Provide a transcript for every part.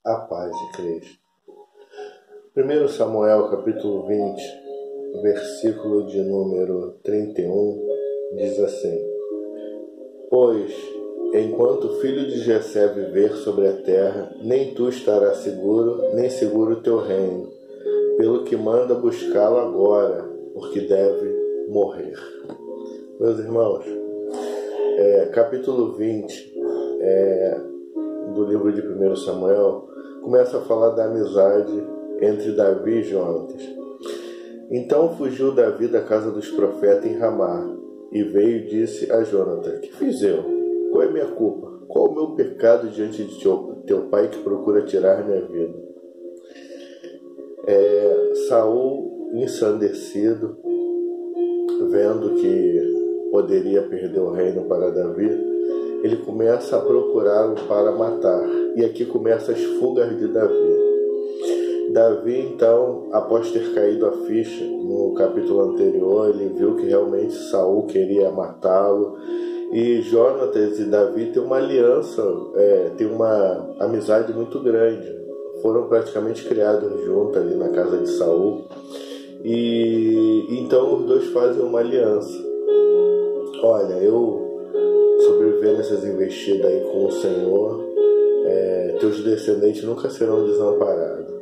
A paz de Cristo. 1 Samuel capítulo 20, versículo de número 31, diz assim: Pois, enquanto o filho de Jessé viver sobre a terra, nem tu estarás seguro, nem seguro o teu reino, pelo que manda buscá-lo agora, porque deve morrer. Meus irmãos, capítulo 20 do livro de 1 Samuel começa a falar da amizade entre Davi e Jonatas. Então fugiu Davi da casa dos profetas em Ramá, e veio e disse a Jonatas: Que fiz eu? Qual é minha culpa? Qual o meu pecado diante de teu pai que procura tirar minha vida? Saul, ensandecido, vendo que poderia perder o reino para Davi, ele começa a procurá-lo para matar. E aqui começam as fugas de Davi. Davi, então, após ter caído a ficha no capítulo anterior, ele viu que realmente Saul queria matá-lo. E Jonatas e Davi têm uma aliança, têm uma amizade muito grande. Foram praticamente criados juntos ali na casa de Saul. E então os dois fazem uma aliança. Olha, eu sobreviver nessas investidas aí com o Senhor, teus descendentes nunca serão desamparados.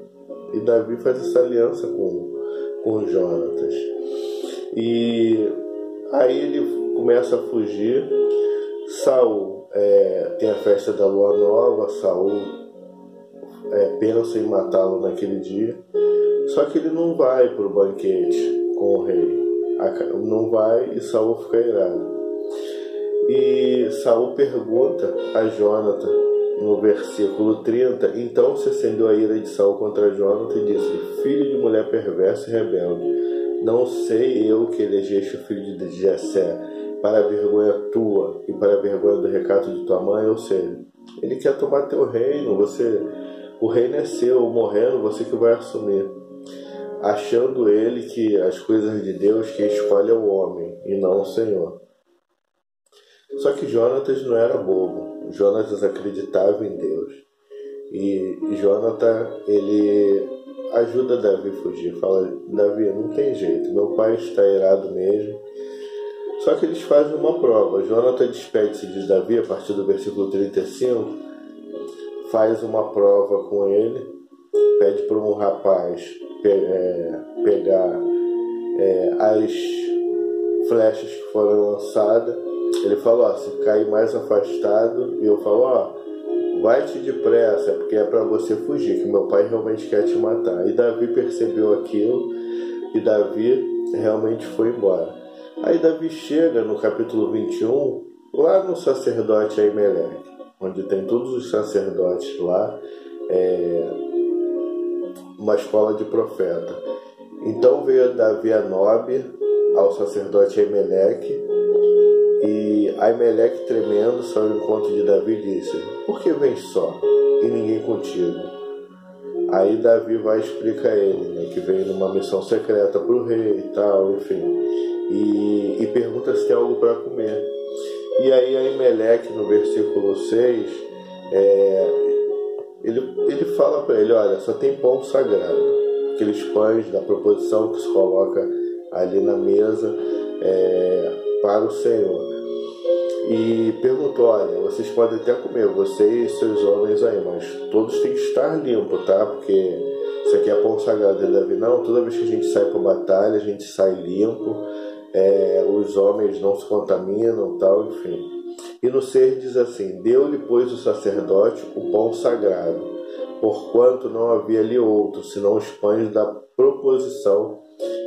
E Davi faz essa aliança com Jonatas. E aí ele começa a fugir. Saul tem a festa da lua nova. Saul pensa em matá-lo naquele dia. Só que ele não vai para o banquete com o rei. Não vai, e Saul fica irado. E Saul pergunta a Jonatas, no versículo 30, então se acendeu a ira de Saul contra Jonatas e disse: Filho de mulher perversa e rebelde, não sei eu que elegeste o filho de Jessé para a vergonha tua e para a vergonha do recato de tua mãe? Ou seja, ele quer tomar teu reino, o reino é seu, morrendo você que vai assumir, achando ele que as coisas de Deus que escolhe é o homem e não o Senhor. Só que Jonatas não era bobo. Jonatas acreditava em Deus. E Jonatas, ele ajuda Davi a fugir. Fala: Davi, não tem jeito, meu pai está irado mesmo. Só que eles fazem uma prova. Jonatas despede-se de Davi a partir do versículo 35. Faz uma prova com ele. Pede para um rapaz pegar as flechas que foram lançadas. Ele falou: se cair mais afastado, e eu falo: vai-te depressa, porque é para você fugir, que meu pai realmente quer te matar. E Davi percebeu aquilo, e Davi realmente foi embora. Aí Davi chega no capítulo 21, lá no sacerdote Aimeleque, onde tem todos os sacerdotes lá, uma escola de profeta. Então veio Davi a Nobe, ao sacerdote Aimeleque, e Aimeleque, tremendo, saiu ao encontro de Davi e disse: Por que vens só e ninguém contigo? Aí Davi vai explicar a ele, que veio numa missão secreta para o rei e tal, enfim, e pergunta se tem algo para comer. E aí Aimeleque, no versículo 6, ele fala para ele: olha, só tem pão sagrado, aqueles pães da proposição que se coloca ali na mesa para o Senhor. E perguntou: olha, vocês podem até comer, vocês e seus homens aí, mas todos têm que estar limpos, tá? Porque isso aqui é pão sagrado. E Davi: não, toda vez que a gente sai para batalha, a gente sai limpo, os homens não se contaminam, tal, enfim. E no 6 diz assim: deu-lhe, pois, o sacerdote o pão sagrado, porquanto não havia ali outro, senão os pães da proposição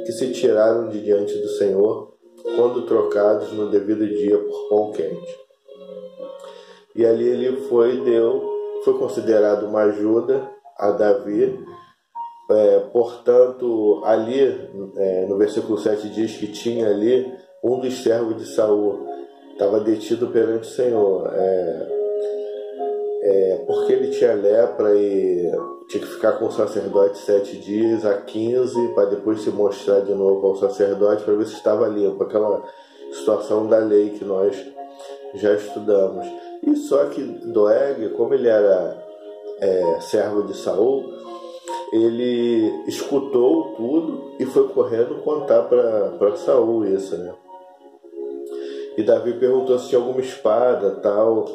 que se tiraram de diante do Senhor, quando trocados no devido dia por pão quente. E ali ele foi considerado uma ajuda a Davi. Portanto, ali no versículo 7 diz que tinha ali um dos servos de Saul, estava detido perante o Senhor, porque ele tinha lepra e tinha que ficar com o sacerdote 7 dias a 15, para depois se mostrar de novo ao sacerdote para ver se estava limpo, aquela situação da lei que nós já estudamos. E só que Doeg, como ele era servo de Saul, ele escutou tudo e foi correndo contar para Saul isso, né? E Davi perguntou se tinha alguma espada, tal.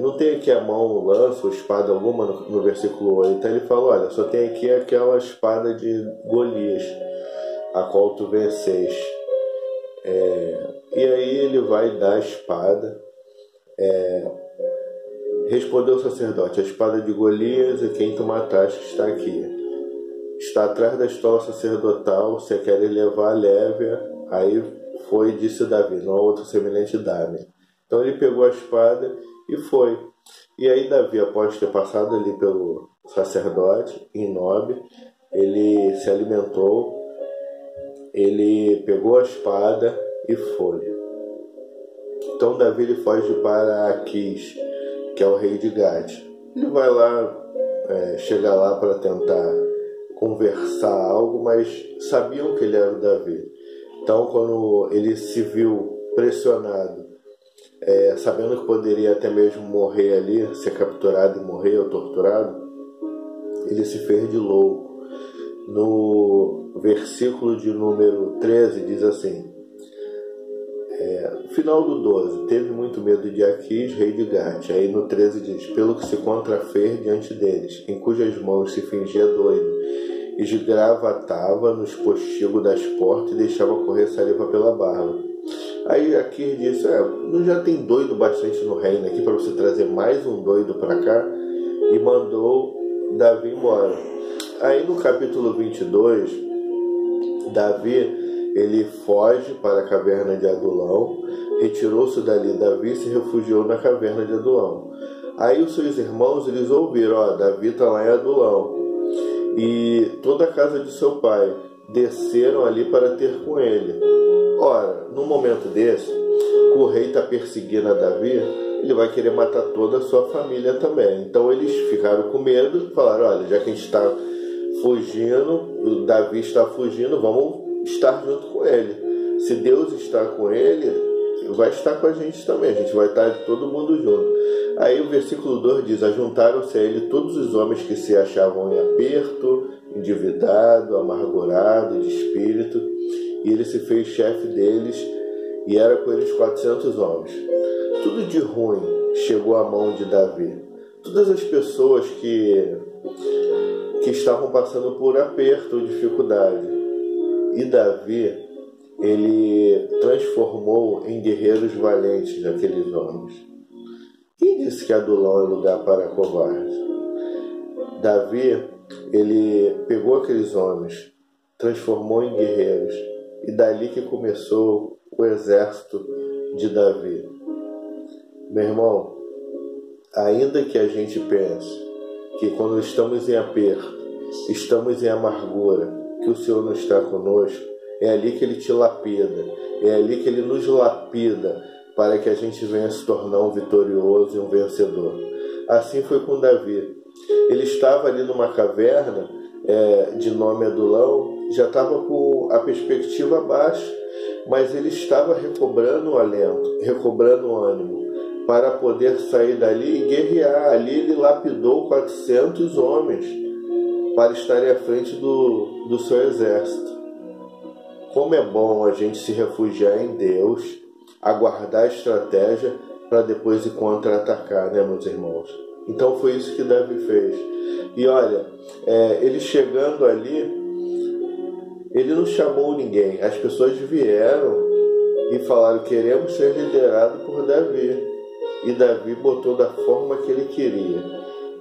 Não tem aqui a mão, lança ou espada alguma no versículo 8. Então ele falou, olha, só tem aqui aquela espada de Golias, a qual tu venceste. E aí ele vai dar a espada. Respondeu o sacerdote, a espada de Golias e quem tu mataste está aqui. Está atrás da estola sacerdotal, se a queres levar, leve-a. Aí foi, disse Davi, não há outro semelhante dá-me. Então ele pegou a espada e foi. E aí Davi, após ter passado ali pelo sacerdote, em Nob, ele se alimentou, ele pegou a espada e foi. Então Davi ele foge para Aquis, que é o rei de Gade. Ele vai lá, chega lá para tentar conversar algo, mas sabiam que ele era o Davi. Então, quando ele se viu pressionado, sabendo que poderia até mesmo morrer ali, ser capturado e morrer ou torturado, ele se fez de louco. No versículo de número 13 diz assim, final do 12, teve muito medo de Aquis, rei de Gate. Aí no 13 diz, pelo que se contrafez diante deles, em cujas mãos se fingia doido, esgravatava nos postigos das portas e deixava correr saliva pela barba. Aí Aquis disse, não já tem doido bastante no reino aqui para você trazer mais um doido para cá? E mandou Davi embora. Aí no capítulo 22, Davi ele foge para a caverna de Adulão, retirou-se dali. Davi se refugiou na caverna de Adulão. Aí os seus irmãos eles ouviram, Davi está lá em Adulão. E toda a casa de seu pai desceram ali para ter com ele. Ora, num momento desse, o rei está perseguindo a Davi, ele vai querer matar toda a sua família também. Então eles ficaram com medo, falaram, olha, já que a gente está fugindo, o Davi está fugindo, vamos estar junto com ele. Se Deus está com ele, vai estar com a gente também, a gente vai estar todo mundo junto. Aí o versículo 2 diz, ajuntaram-se a ele todos os homens que se achavam em aperto, endividado, amargurado, de espírito, e ele se fez chefe deles, e era com eles 400 homens. Tudo de ruim chegou à mão de Davi. Todas as pessoas que estavam passando por aperto ou dificuldade. E Davi, ele transformou em guerreiros valentes aqueles homens. Quem disse que Adulão é lugar para covardes? Davi, ele pegou aqueles homens, transformou em guerreiros, e dali que começou o exército de Davi. Meu irmão, ainda que a gente pense que quando estamos em aperto, estamos em amargura, que o Senhor não está conosco, é ali que Ele te lapida, é ali que Ele nos lapida para que a gente venha se tornar um vitorioso e um vencedor. Assim foi com Davi. Ele estava ali numa caverna de nome Adulão, já estava com a perspectiva baixa, mas ele estava recobrando o alento, recobrando o ânimo, para poder sair dali e guerrear. Ali ele lapidou 400 homens para estarem à frente do seu exército. Como é bom a gente se refugiar em Deus, aguardar a estratégia para depois ir contra-atacar, né, meus irmãos? Então foi isso que Davi fez. E olha, ele chegando ali, ele não chamou ninguém. As pessoas vieram e falaram, queremos ser liderados por Davi. E Davi botou da forma que ele queria.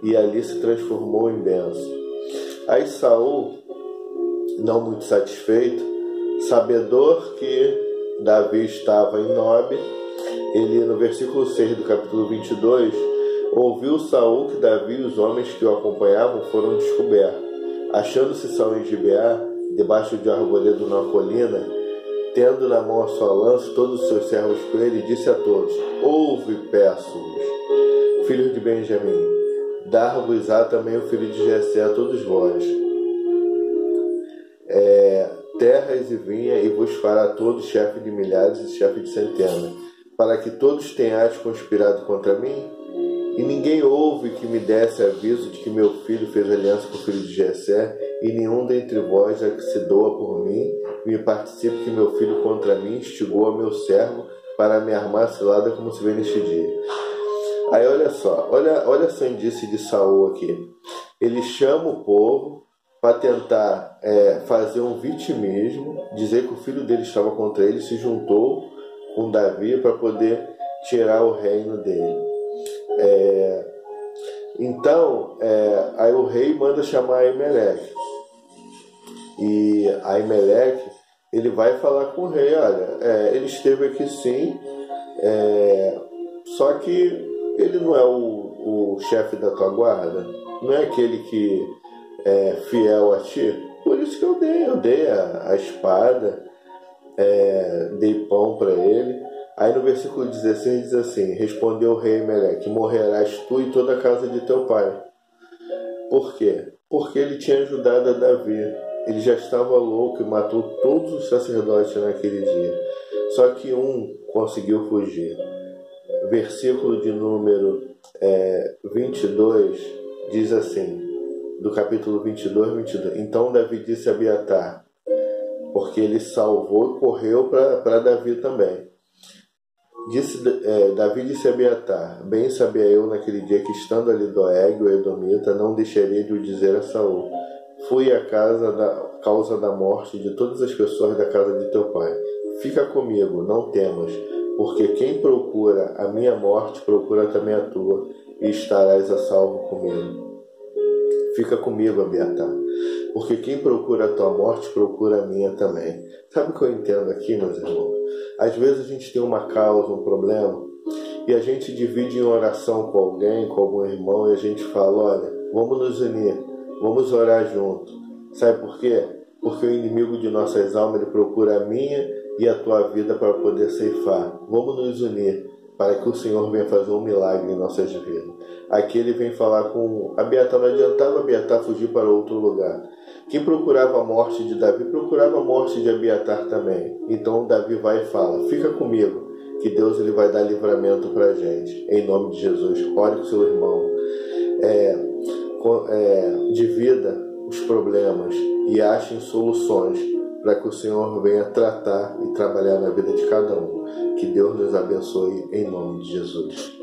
E ali se transformou em bênção. Aí Saul, não muito satisfeito, sabedor que Davi estava em Nob, ele no versículo 6 do capítulo 22, ouviu Saul que Davi e os homens que o acompanhavam foram descobertos. Achando-se Saul em Gibeá, debaixo de um arvoredo numa colina, tendo na mão a sua lança, todos os seus servos com ele, disse a todos, ouve, peço-vos, filhos de Benjamim, dar-vos-á também o filho de Jessé a todos vós, terras e vinha, e vos fará todos chefe de milhares e chefe de centenas, para que todos tenhais conspirado contra mim. E ninguém houve que me desse aviso de que meu filho fez aliança com o filho de Jessé, e nenhum dentre vós é que se doa por mim, me participe que meu filho contra mim instigou a meu servo para me armar cilada como se vê neste dia. Aí olha só, olha a sandice de Saul aqui. Ele chama o povo para tentar fazer um vitimismo, dizer que o filho dele estava contra ele, se juntou com Davi para poder tirar o reino dele. Então, aí o rei manda chamar Aimeleque. E Aimeleque, ele vai falar com o rei, olha, ele esteve aqui sim, só que ele não é o chefe da tua guarda, não é aquele que é fiel a ti, por isso que eu dei a espada, dei pão para ele. Aí no versículo 16 diz assim: respondeu o rei Aimeleque: morrerás tu e toda a casa de teu pai. Por quê? Porque ele tinha ajudado a Davi. Ele já estava louco e matou todos os sacerdotes naquele dia. Só que um conseguiu fugir. Versículo de número 22 diz assim, do capítulo 22. Então Davi disse a Abiatar, porque ele salvou e correu para Davi também. Davi disse a Abiatar: bem sabia eu naquele dia que, estando ali Doeg, o edomita, não deixaria de o dizer a Saul: fui à causa da morte de todas as pessoas da casa de teu pai. Fica comigo, não temas, porque quem procura a minha morte procura também a tua, e estarás a salvo comigo. Fica comigo, Abiatar, porque quem procura a tua morte procura a minha também. Sabe o que eu entendo aqui, meus irmãos? Às vezes a gente tem uma causa, um problema, e a gente divide em oração com alguém, com algum irmão, e a gente fala: olha, vamos nos unir, vamos orar junto. Sabe por quê? Porque o inimigo de nossas almas, ele procura a minha e a tua vida para poder ceifar. Vamos nos unir para que o Senhor venha fazer um milagre em nossas vidas. Aqui ele vem falar com Abiatar. Não adiantava Abiatar fugir para outro lugar. Quem procurava a morte de Davi procurava a morte de Abiatar também. Então Davi vai e fala: fica comigo, que Deus ele vai dar livramento para a gente. Em nome de Jesus, ore com seu irmão. Divida os problemas e achem soluções para que o Senhor venha tratar e trabalhar na vida de cada um. Que Deus nos abençoe em nome de Jesus.